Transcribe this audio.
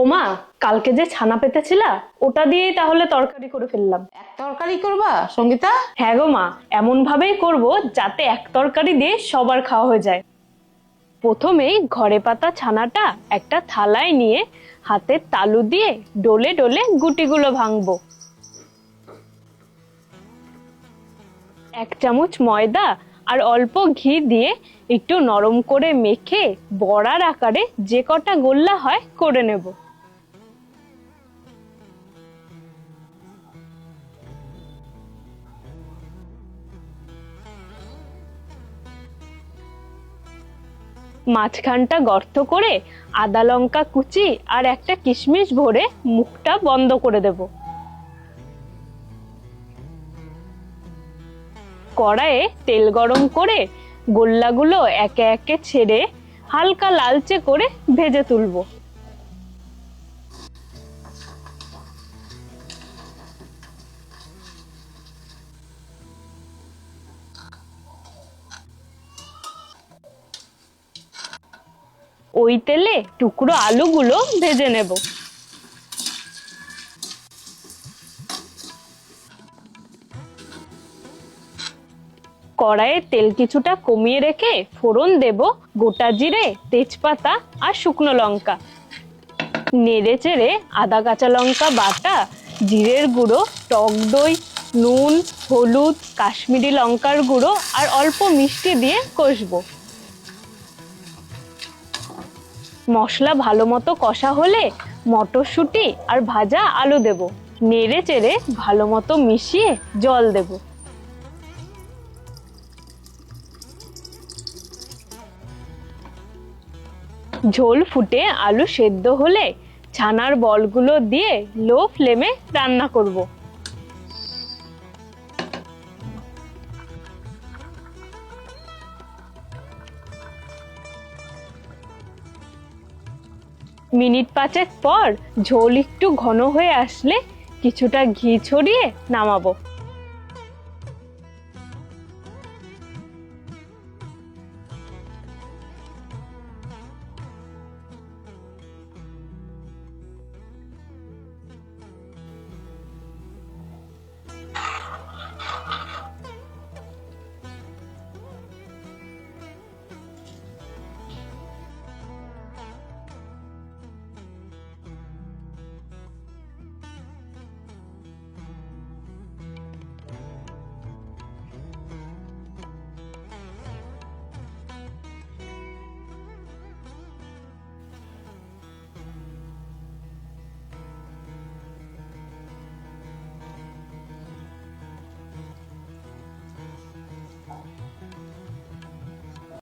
ওমা, কালকে যে ছানা পেতেছিলা ওটা দিয়েই তাহলে তরকারি করে ফেললাম। এক তরকারি করবা সঙ্গীতা? হ্যাঁ গো মা, এমন ভাবেই করব যাতে এক তরকারি দিয়ে সবার খাওয়া হয়ে যায়। প্রথমেই ঘরে পাতা ছানাটা একটা থালায় নিয়ে হাতের তালু দিয়ে ডলে ডলে গুটিগুলো ভাঙবো। 1 চামচ ময়দা আর অল্প ঘি দিয়ে একটু নরম করে মেখে বড়ার আকারে যে কটা গোল্লা হয় করে নেব। মাঝখানটা গর্ত করে আদা লঙ্কা কুচি আর একটা কিশমিশ ভরে মুখটা বন্ধ করে দেব। কড়াইয়ে তেল গরম করে গোল্লাগুলো একে একে ছেড়ে হালকা লালচে করে ভেজে তুলবো। ওই তেলে টুকরো আলুগুলো ভেজে নেব। কড়াইয়ে তেল কিছুটা কমিয়ে রেখে ফোড়ন দেব গোটা জিরে, তেজপাতা আর শুকনো লঙ্কা। নেড়ে চেড়ে আদা কাঁচা লঙ্কা বাটা, জিরের গুঁড়ো, টক দই, নুন, হলুদ, কাশ্মীরি লঙ্কার গুঁড়ো আর অল্প মিষ্টি দিয়ে কষবো। মশলা ভালো মতো কষা হলে মটরশুঁটি আর ভাজা আলু দেব। নেড়ে চেড়ে ভালো মতো মিশিয়ে জল দেব। ঝোল ফুটে আলু সেদ্ধ হলে ছানার বলগুলো দিয়ে লো ফ্লেমে রান্না করব। মিনিট 5 পর ঝোল একটু ঘন হয়ে আসলে কিছুটা ঘি ছড়িয়ে নামাবো।